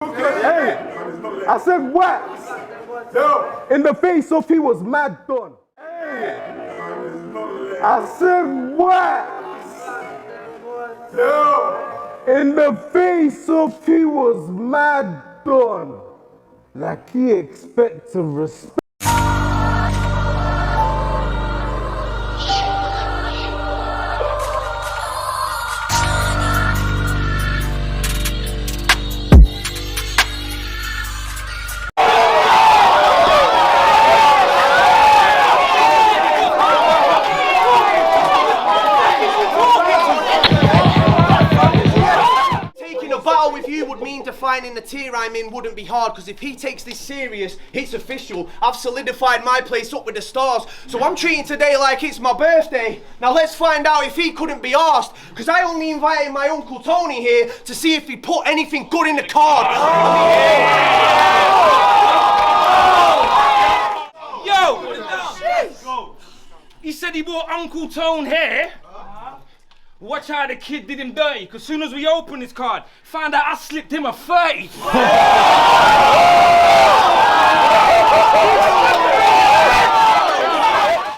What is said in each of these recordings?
Hey, I said wax. In the face of he was mad done. Hey, I said wax. In the face of he was mad done. Like he expect to respect. Finding the tier I'm in wouldn't be hard, because if he takes this serious, it's official. I've solidified my place up with the stars, so I'm treating today like it's my birthday. Now let's find out if he couldn't be asked, because I only invited my Uncle Tony here to see if he put anything good in the card. Yo! He said he brought Uncle Tone here. Watch how the kid did him dirty, because as soon as we opened his card, found out I slipped him a 30.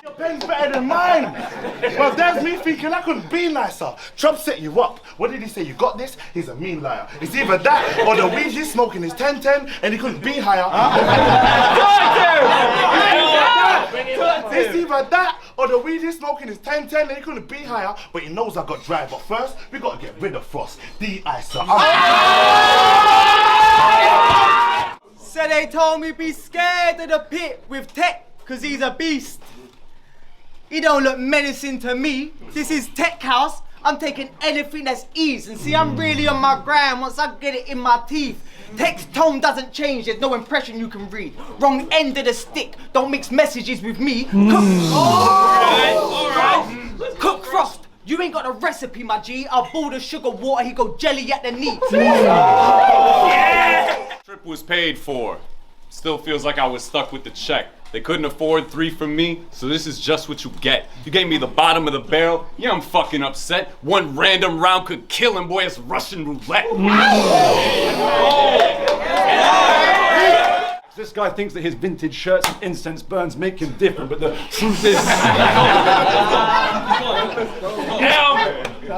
Your pen's better than mine. Well, there's me thinking I couldn't be nicer. Trump set you up. What did he say? You got this? He's a mean liar. It's either that or the weed he's smoking is 10-10 and he couldn't be higher. It's either that or the weed he's smoking is 10-10 and he couldn't be higher, but he knows I got dry. But first, we got to get rid of Frost, the icer. So they told me be scared of the pit with Tech, cause he's a beast. He don't look menacing to me. This is Tech House. I'm taking anything that's ease, and see, I'm really on my grind once I get it in my teeth. Tech's tone doesn't change, there's no impression you can read. Wrong end of the stick, don't mix messages with me. Cook Frost, you ain't got a recipe, my G. I'll boil the sugar water, he go jelly at the knee. Trip was paid for. Still feels like I was stuck with the check. They couldn't afford 3 from me, so this is just what you get. You gave me the bottom of the barrel. Yeah, I'm fucking upset. One random round could kill him, boy. It's Russian roulette. This guy thinks that his vintage shirts and incense burns make him different, but the truth is...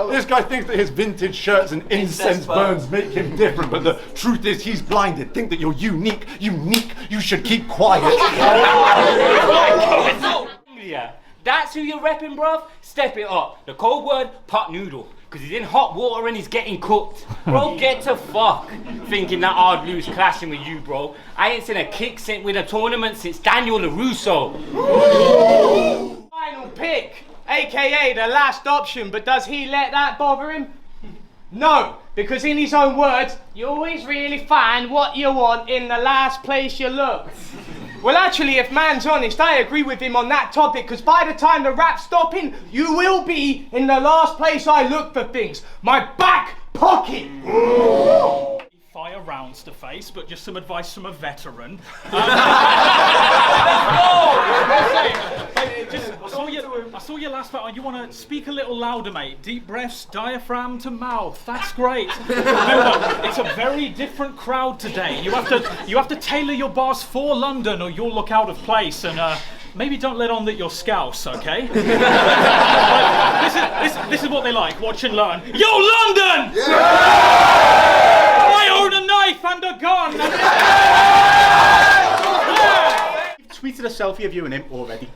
This guy thinks that his vintage shirts and incense burns make him different, but the truth is he's blinded. Think that you're unique, you should keep quiet. Yeah, that's who you're repping, bruv? Step it up. The code word, pot noodle. Because he's in hot water and he's getting cooked. Bro, get to fuck. Thinking that I'd lose clashing with you, bro. I ain't seen a kick sent with a tournament since Daniel LaRusso. Final pick, aka the last option, but does he let that bother him? No, because in his own words, you always really find what you want in the last place you look. Well, actually, if man's honest, I agree with him on that topic, because by the time the rap's stopping, you will be in the last place I look for things, my back pocket. Fire rounds to face, but just some advice from a veteran. I saw your last battle. You want to speak a little louder, mate. Deep breaths, diaphragm to mouth. That's great. Remember, it's a very different crowd today. You have to tailor your bars for London, or you'll look out of place. And maybe don't let on that you're Scouse, okay? This is what they like. Watch and learn. Yo, London! I own a knife and a gun! You've tweeted a selfie of you and him already.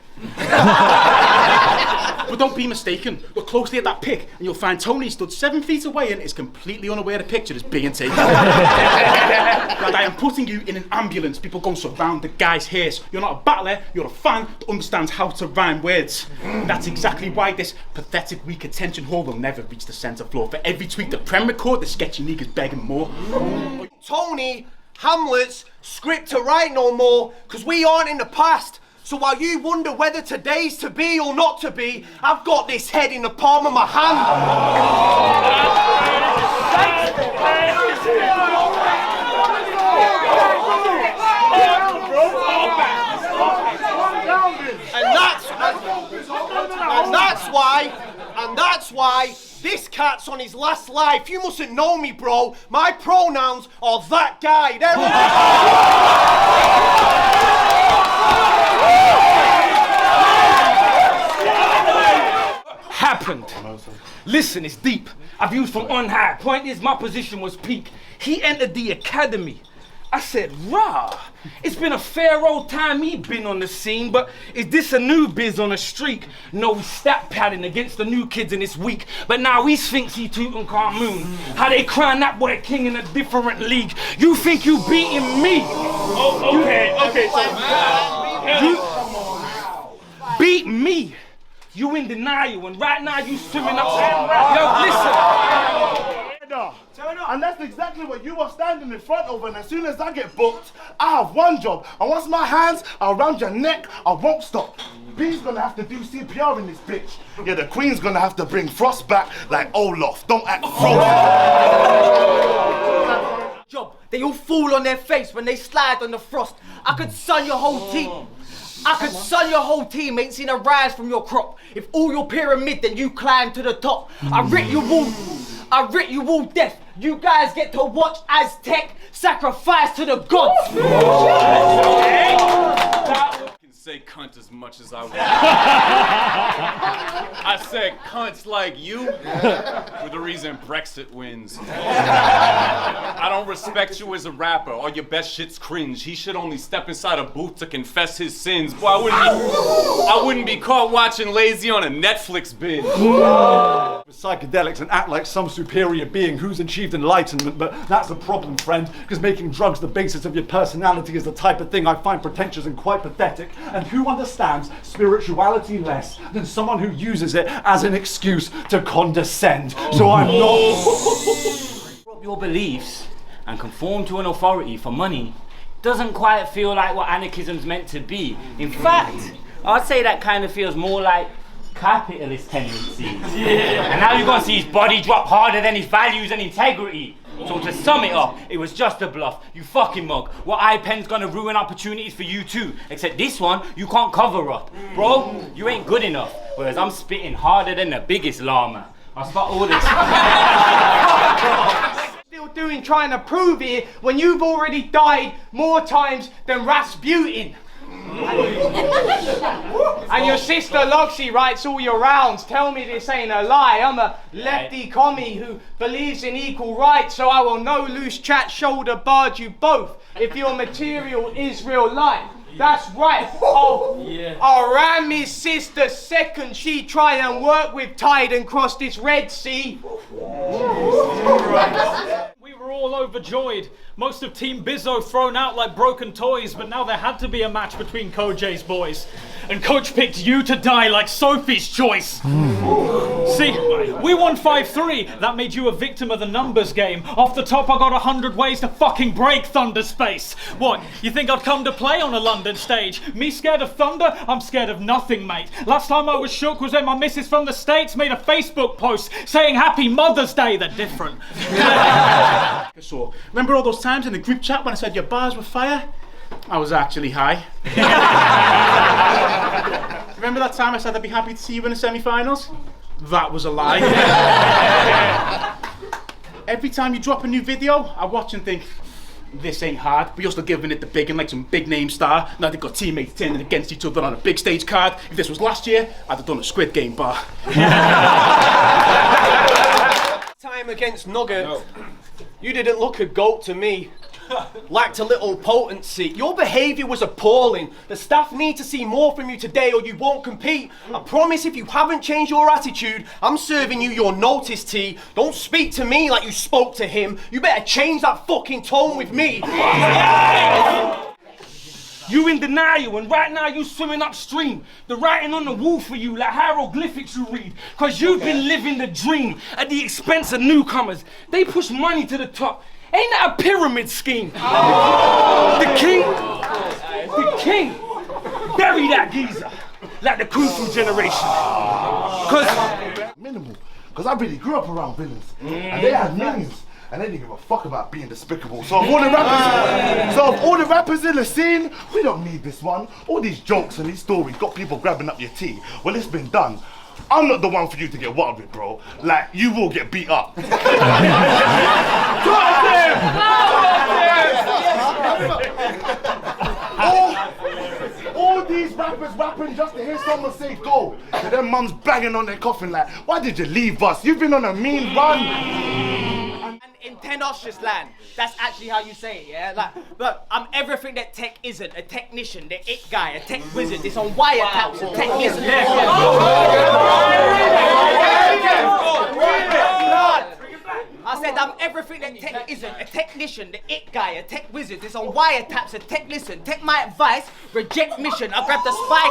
But don't be mistaken. Look closely at that pic and you'll find Tony stood 7 feet away and is completely unaware the picture is being taken. And I am putting you in an ambulance. People go surround the guy's hearse. You're not a battler, you're a fan that understands how to rhyme words. And that's exactly why this pathetic weak attention hall will never reach the centre floor. For every tweet the Prem record, the sketchy league is begging more. Tony, Hamlet's script to write no more, because we aren't in the past. So while you wonder whether today's to be or not to be, I've got this head in the palm of my hand. And that's why this cats on his last life. You mustn't know me, bro. My pronouns are that guy. Happened. Listen, it's deep. I've used from on high. Point is, my position was peak. He entered the academy. I said, rah, it's been a fair old time he been on the scene, but is this a new biz on a streak? No stat padding against the new kids in this week, but now he thinks he Tutankhamun. How they crown that boy king in a different league. You think you beating me? Oh, okay, so you beat me. You in denial, and right now you swimming up. Yo, listen. And that's exactly what you are standing in front of, and as soon as I get booked, I have one job. And once my hands are around your neck, I won't stop. B's gonna have to do CPR in this bitch. Yeah, the Queen's gonna have to bring Frost back like Olaf. Don't act frozen. Job, they all fall on their face when they slide on the frost. I could sun your whole team. I could sun your whole team, ain't seen a rise from your crop. If all your pyramid, then you climb to the top. I rip you all death. You guys get to watch Aztec sacrifice to the gods. I can say cunt as much as I want. I said cunts like you for the reason Brexit wins. I don't respect you as a rapper. All your best shit's cringe. He should only step inside a booth to confess his sins. Boy, I wouldn't be caught watching Lazy on a Netflix binge. Psychedelics and act like some superior being who's achieved enlightenment, but that's a problem, friend, because making drugs the basis of your personality is the type of thing I find pretentious and quite pathetic. And who understands spirituality less than someone who uses it as an excuse to condescend? So I'm not... Drop your beliefs and conform to an authority for money doesn't quite feel like what anarchism's meant to be. In fact, I'd say that kind of feels more like capitalist tendencies. And now you're gonna see his body drop harder than his values and integrity. So to sum it up, it was just a bluff, you fucking mug. What iPen's gonna ruin opportunities for you too. Except this one, you can't cover up. Bro, you ain't good enough. Whereas I'm spitting harder than the biggest llama. I spot all this. Still doing trying to prove it when you've already died more times than Rasputin. And your sister Loxy writes all your rounds. Tell me this ain't a lie. I'm a lefty commie who believes in equal rights, so I will no loose chat shoulder barge you both if your material is real life. That's right. I'll ram his sister second she try and work with Tide and cross this Red Sea. We were all overjoyed. Most of Team Bizzo thrown out like broken toys, but now there had to be a match between Kojay's boys. And Coach picked you to die like Sophie's choice. See, we won 5-3. That made you a victim of the numbers game. Off the top, I got 100 ways to fucking break Thunder Space. What, you think I'd come to play on a London stage? Me scared of thunder? I'm scared of nothing, mate. Last time I was shook was when my missus from the States made a Facebook post saying Happy Mother's Day. They're different. So, remember all those times in the group chat when I said your bars were fire? I was actually high. Remember that time I said I'd be happy to see you in the semi-finals? That was a lie. Every time you drop a new video, I watch and think, this ain't hard, but you're still giving it the big and like some big name star. Now they've got teammates turning against each other on a big stage card. If this was last year, I'd have done a Squid Game bar. Time against Nugget. No. You didn't look a goat to me. Lacked a little potency. Your behaviour was appalling. The staff need to see more from you today or you won't compete. I promise if you haven't changed your attitude, I'm serving you your notice tea. Don't speak to me like you spoke to him. You better change that fucking tone with me. You in denial, and right now you swimming upstream. The writing on the wall for you like hieroglyphics you read. Cause you've been living the dream at the expense of newcomers. They push money to the top. Ain't that a pyramid scheme? The king, bury that geezer, like the Kung Fu generation. Minimal, because I really grew up around villains, and they had millions, and they didn't give a fuck about being despicable. So of all the rappers in the scene, we don't need this one. All these jokes and these stories got people grabbing up your tea. Well, it's been done. I'm not the one for you to get wild with, bro. Like, you will get beat up. All these rappers rapping just to hear someone say go. And then mums banging on their coffin like, why did you leave us? You've been on a mean run. And in tenacious land, that's actually how you say it, yeah? Like, look, I'm everything that tech isn't. A technician, the it guy, a tech wizard. It's on wiretaps, a technician. I said I'm everything that tech isn't. A technician, the it guy, a tech wizard. It's on wiretaps, a tech listen. Take my advice, reject mission. I grab the spike.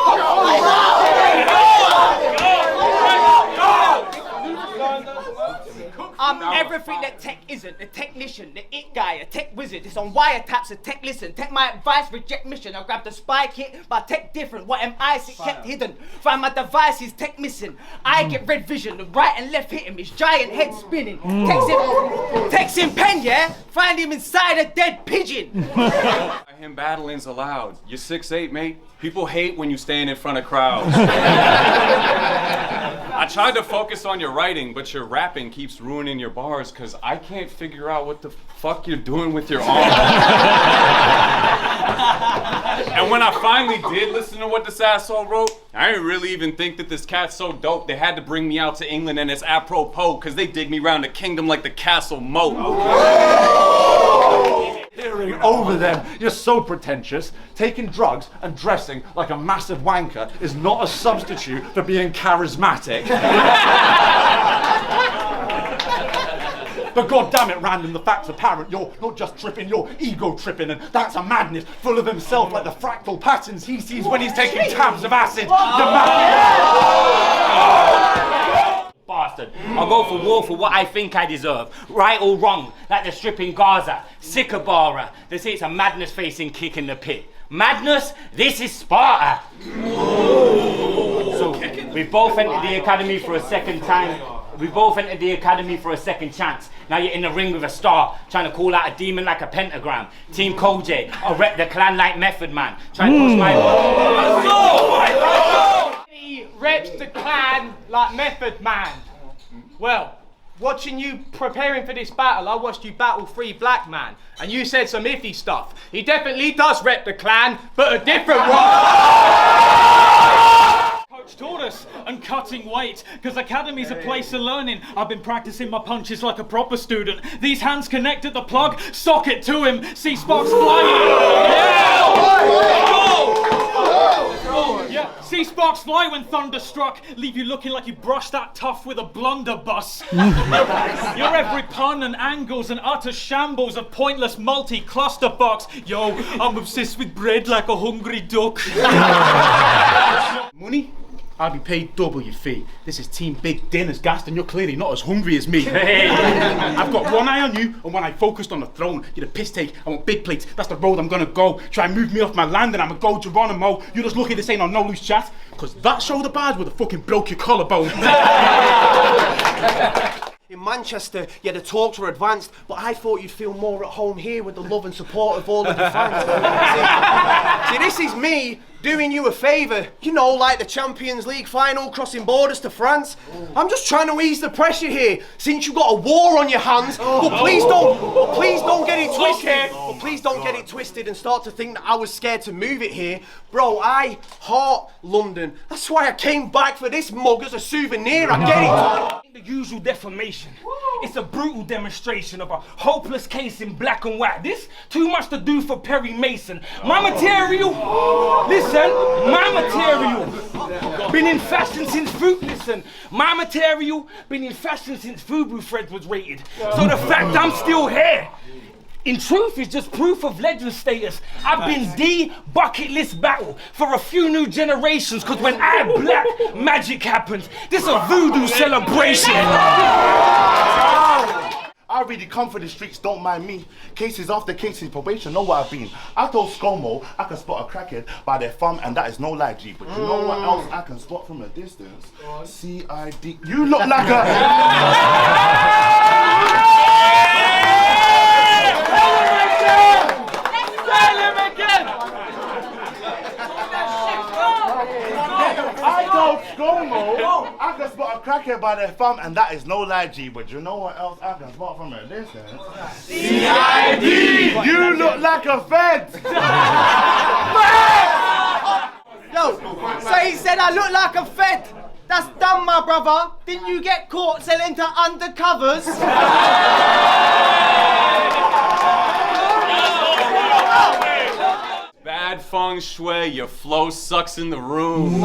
I'm everything that tech isn't. A technician, the it guy, a tech wizard. It's on wiretaps, a tech listen. Take my advice, reject mission. I grab the spike hit, but tech different. What am I? It kept hidden. Find my devices, tech missing. I get red vision. The right and left hit him. His giant head spinning. Text him pen, yeah? Find him inside a dead pigeon. Him battling's allowed. You're 6'8", mate. People hate when you stand in front of crowds. I tried to focus on your writing, but your rapping keeps ruining your bars because I can't figure out what the fuck you're doing with your arm. And when I finally did listen to what this asshole wrote, I didn't really even think that this cat's so dope. They had to bring me out to England and it's apropos because they dig me round the kingdom like the castle moat. Peering over them, you're so pretentious. Taking drugs and dressing like a massive wanker is not a substitute for being charismatic. But God damn it, Random, the fact's apparent. You're not just tripping, you're ego tripping, and that's a madness full of himself like the fractal patterns he sees when he's taking tabs of acid. Bastard. I'll go for war for what I think I deserve. Right or wrong, like the stripping Gaza, Sycabara. They say it's a madness facing kick in the pit. Madness? This is Sparta. So, we've both entered the academy for a second time. We both entered the academy for a second chance. Now you're in the ring with a star, trying to call out a demon like a pentagram. Team Koj, I rep the clan like Method Man. Trying to push my... He reps the clan like Method Man. Well, watching you preparing for this battle, I watched you battle 3 black man, and you said some iffy stuff. He definitely does rep the clan, but a different one. Coach taught us, and cutting weight, because academy's a place of learning. I've been practicing my punches like a proper student. These hands connect at the plug, sock it to him, see sparks flying. Yeah, see sparks fly when thunderstruck, leave you looking like you brushed that tough with a blunderbuss. Your every pun and angles and utter shambles of pointless multi-clusterfucks. Yo, I'm obsessed with bread like a hungry duck. Money? I'll be paid double your fee. This is Team Big Dinners, Gaston. You're clearly not as hungry as me. Hey. I've got one eye on you, and when I focused on the throne, you're a piss take. I want big plates. That's the road I'm gonna go. Try and move me off my land, and I'm a go Geronimo. You're just lucky this ain't on No Loose Chat, because that shoulder badge would have fucking broke your collarbone. In Manchester, yeah, the talks were advanced, but I thought you'd feel more at home here with the love and support of all of the fans. See, this is me doing you a favour. You know, like the Champions League final, crossing borders to France. I'm just trying to ease the pressure here, since you've got a war on your hands. But please don't get it twisted. But please don't get it twisted and start to think that I was scared to move it here. Bro, I heart London. That's why I came back for this mug as a souvenir. I get it. The usual defamation. It's a brutal demonstration of a hopeless case in black and white. This too much to do for Perry Mason. My material, listen, my material been in fashion since my material been in fashion since Fubu Fred was rated. So the fact I'm still here, in truth, is just proof of legend status. I've been the bucket list battle for a few new generations, cause when I black, magic happens. This a voodoo celebration. I really come for the streets, don't mind me. Cases after cases, probation, know what I've been. I told ScoMo I can spot a crackhead by their thumb, and that is no lie, G. But you know what else I can spot from a distance? C.I.D. You look like a... I told ScoMo I can crackhead by their thumb, and that is no lie, G. But you know what else I can spot from a distance? CID! You look like a Fed! Yo, so he said I look like a Fed. That's dumb, my brother. Didn't you get caught selling to undercovers? Bad feng shui, your flow sucks in the room.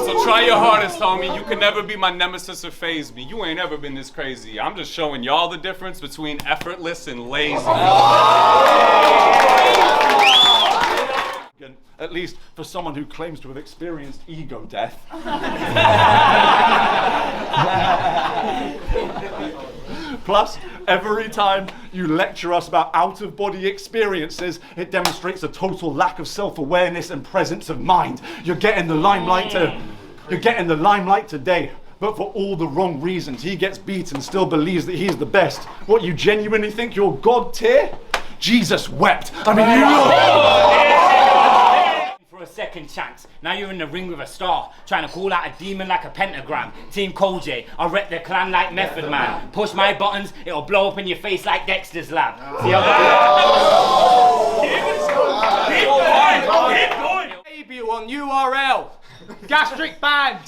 So try your hardest, homie. You can never be my nemesis or faze me. You ain't ever been this crazy. I'm just showing y'all the difference between effortless and lazy. At least for someone who claims to have experienced ego death. Plus, every time you lecture us about out-of-body experiences, it demonstrates a total lack of self-awareness and presence of mind. You're getting the limelight today, but for all the wrong reasons. He gets beat and still believes that he's the best. What, you genuinely think you're God tier? Jesus wept. I mean, For a second chance. Now you're in the ring with a star, trying to call out a demon like a pentagram. Team Cole J, I rep the clan like Method Man. Push my buttons, it'll blow up in your face like Dexter's Lab. See how Keep going! Debut on URL. Gastric band.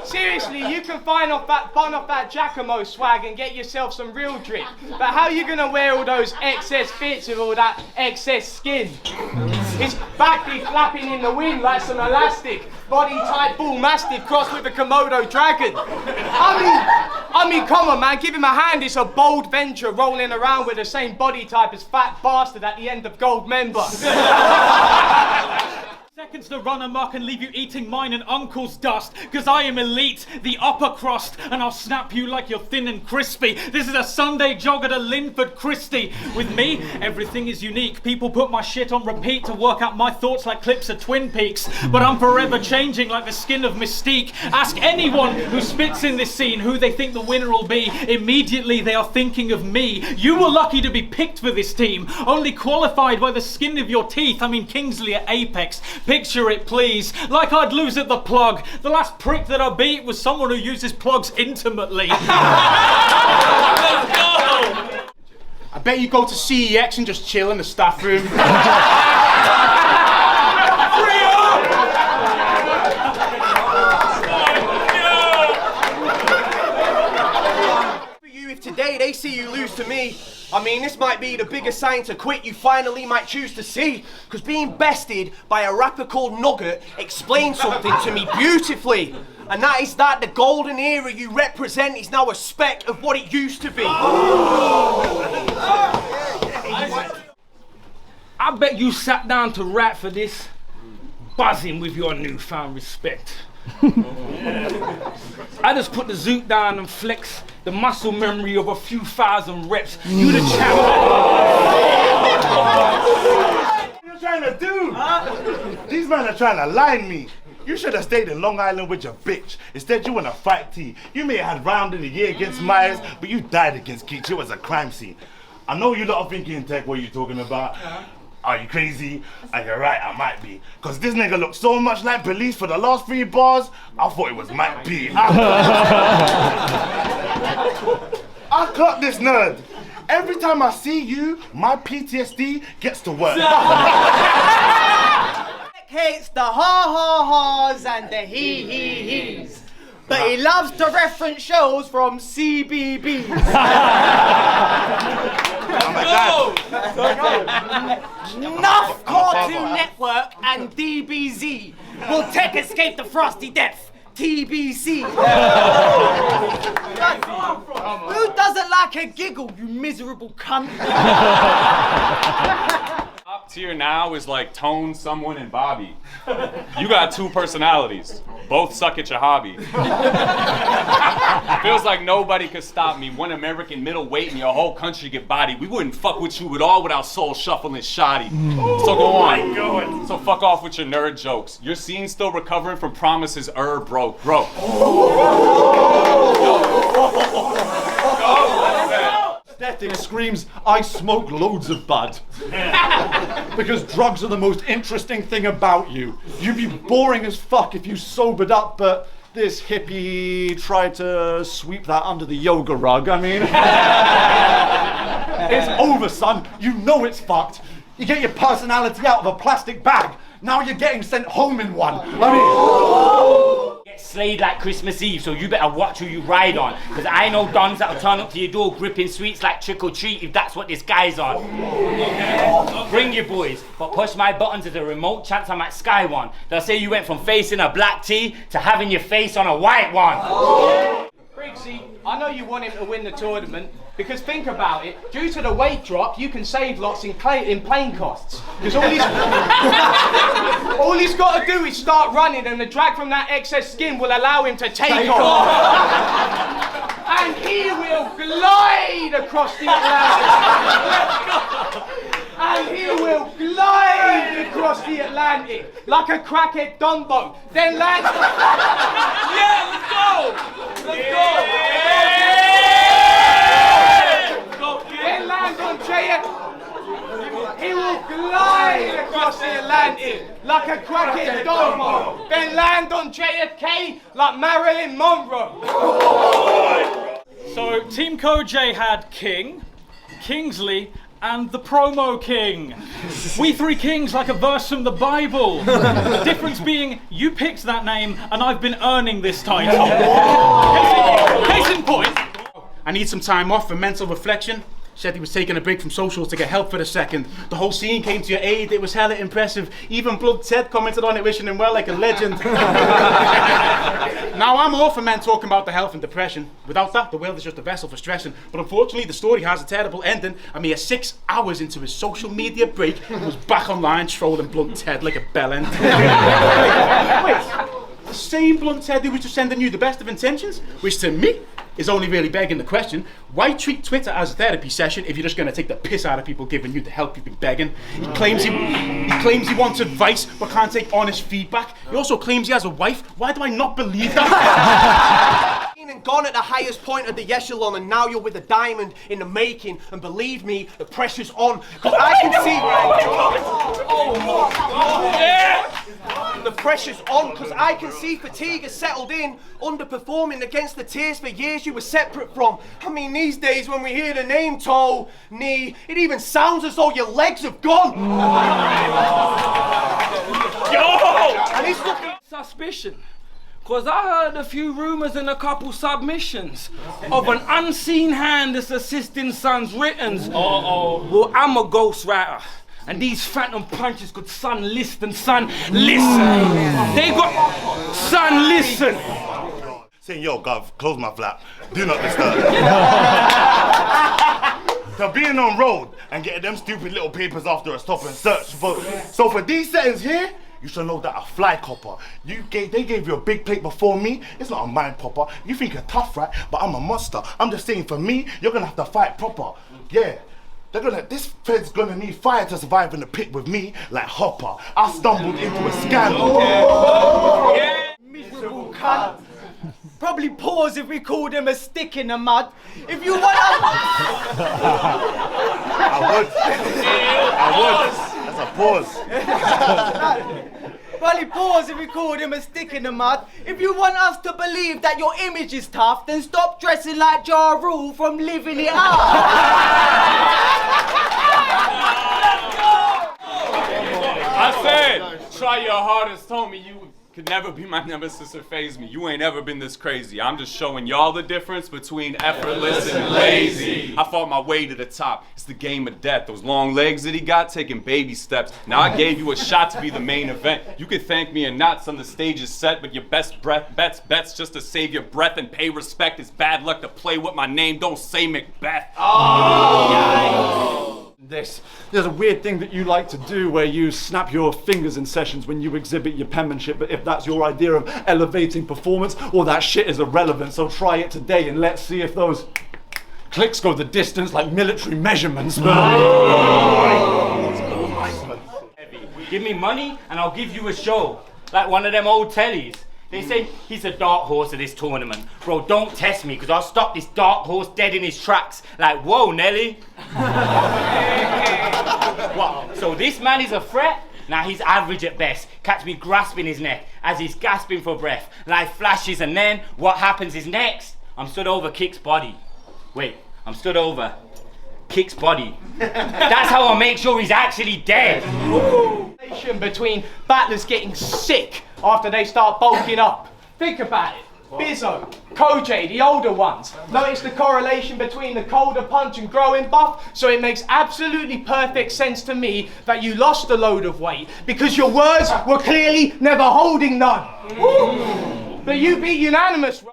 Seriously, you can bun off that Giacomo swag and get yourself some real drip. But how are you gonna wear all those excess fits with all that excess skin? His back be flapping in the wind like some elastic. Body type bull mastiff crossed with a Komodo dragon. I mean, come on, man, give him a hand. It's a bold venture rolling around with the same body type as Fat Bastard at the end of Gold Member. Seconds to run amok and leave you eating mine and uncle's dust, cause I am elite, the upper crust, and I'll snap you like you're thin and crispy. This is a Sunday jog at a Linford Christie. With me, everything is unique. People put my shit on repeat to work out my thoughts like clips of Twin Peaks, but I'm forever changing like the skin of Mystique. Ask anyone who spits in this scene who they think the winner will be. Immediately they are thinking of me. You were lucky to be picked for this team, only qualified by the skin of your teeth. I mean Kingsley at Apex. Picture it, please, like I'd lose at the plug. The last prick that I beat was someone who uses plugs intimately. I bet you go to CEX and just chill in the staff room. For you, if today they see you lose to me, I mean, this might be the biggest sign to quit you finally might choose to see. Because being bested by a rapper called Nugget explains something to me beautifully. And that is that the golden era you represent is now a speck of what it used to be. I bet you sat down to rap for this, buzzing with your newfound respect. I just put the zoot down and flex the muscle memory of a few thousand reps. You the champion. What are you trying to do? These men are trying to line me. You should have stayed in Long Island with your bitch. Instead, you want to fight T. You may have had round in the year against Myers, but you died against Keach. It was a crime scene. I know you lot are thinking, Tech, what are you talking about? Are you crazy? And you're right, I might be. Because this nigga looked so much like Police for the last 3 bars, I thought it was Mike P. I clocked this nerd. Every time I see you, my PTSD gets to work. Hates the ha-ha-has and the he-he-he's. But he loves to reference shows from CBBS. Oh my God. Enough Cartoon Network and DBZ. Will Tech escape the frosty depth? TBC. Who doesn't like a giggle, you miserable cunt? Top tier now is like Tone, Someone, and Bobby. You got 2 personalities. Both suck at your hobby. Feels like nobody could stop me. One American middleweight and your whole country get bodied. We wouldn't fuck with you at all without soul shuffling shoddy. So go on. So fuck off with your nerd jokes. Your scene's still recovering from promises broke. Aesthetic screams, I smoke loads of bud. Because drugs are the most interesting thing about you. You'd be boring as fuck if you sobered up, but this hippie tried to sweep that under the yoga rug. I mean, it's over, son. You know it's fucked. You get your personality out of a plastic bag. Now you're getting sent home in one. I mean, Get slayed like Christmas Eve, so you better watch who you ride on. Because I know dons that'll turn up to your door gripping sweets like trick or treat if that's what this guy's on. Bring your boys, but push my buttons at a remote chance I might sky one. They'll say you went from facing a black tee to having your face on a white one. Briggsy, I know you want him to win the tournament, because think about it, due to the weight drop, you can save lots in plane costs. Because all he's got to do is start running, and the drag from that excess skin will allow him to take off. And he will glide across the Atlantic. And he will glide across the Atlantic like a crackhead Dumbo. Then land. Yeah, let's go! Let's go! Then land on JF. He will glide across the Atlantic like a crackhead Dumbo. Then land on JFK like Marilyn Monroe. So Team Koj had King, Kingsley, and the Promo King. We three kings like a verse from the Bible. The difference being you picked that name and I've been earning this title. Case in point. I need some time off for mental reflection. Said he was taking a break from socials to get help for a second. The whole scene came to your aid. It was hella impressive. Even Blood Ted commented on it, wishing him well like a legend. Now I'm all for men talking about the health and depression. Without that, the world is just a vessel for stressing. But unfortunately, the story has a terrible ending. A mere 6 hours into his social media break, he was back online trolling Blunt Ted like a bellend. Wait, the same Blunt Ted who was just sending you the best of intentions, which to me is only really begging the question, why treat Twitter as a therapy session if you're just going to take the piss out of people giving you the help you've been begging? He claims he wants advice but can't take honest feedback. He also claims he has a wife. Why do I not believe that? And gone at the highest point of the echelon, and now you're with a diamond in the making, and believe me, the pressure's on, because I can see... The pressure's on, because I can see fatigue has settled in, underperforming against the tears for years you were separate from. I mean, these days when we hear the name toe, knee, it even sounds as though your legs have gone. Yo! And he's looking... Suspicion. Cause I heard a few rumors and a couple submissions of an unseen hand that's assisting Son's writtens. Well, I'm a ghostwriter. And these phantom punches could Son listen, Son listen. They got Son listen. Saying, yo, Gov, close my flap. Do not disturb. So being on road and getting them stupid little papers after a stop and search. So for these settings here, you should know that a fly copper. They gave you a big plate before me. It's not a mind popper. You think you're tough, right? But I'm a monster. I'm just saying, for me, you're gonna have to fight proper. Yeah. This fed's gonna need fire to survive in the pit with me, like Hopper. I stumbled into a scandal. Yeah. Miserable cunt. Probably pause if we called him a stick in the mud. If you want I would. That's a pause. Probably pause if we called him a stick in the mud. If you want us to believe that your image is tough, then stop dressing like Ja Rule from Living It Up. I said, try your hardest, homie. You could never be my nemesis or faze me. You ain't ever been this crazy. I'm just showing y'all the difference between effortless and lazy. I fought my way to the top. It's the game of death. Those long legs that he got, taking baby steps. Now I gave you a shot to be the main event. You can thank me or not, son, the stage is set, but your best bets just to save your breath and pay respect. It's bad luck to play with my name. Don't say Macbeth. There's a weird thing that you like to do where you snap your fingers in sessions when you exhibit your penmanship, but if that's your idea of elevating performance, all that shit is irrelevant, so try it today and let's see if those clicks go the distance like military measurements. Give me money and I'll give you a show, like one of them old tellies. They say he's a dark horse of this tournament. Bro, don't test me, because I'll stop this dark horse dead in his tracks. Like, whoa, Nelly. What? So this man is a threat? Now he's average at best. Catch me grasping his neck as he's gasping for breath. Light flashes and then what happens is next, I'm stood over Kick's body. Wait, I'm stood over Kick's body. That's how I make sure he's actually dead. Between battlers getting sick after they start bulking up. Think about it. Bizzo, Koj, the older ones. Notice the correlation between the colder punch and growing buff, so it makes absolutely perfect sense to me that you lost a load of weight because your words were clearly never holding none. But you beat unanimous.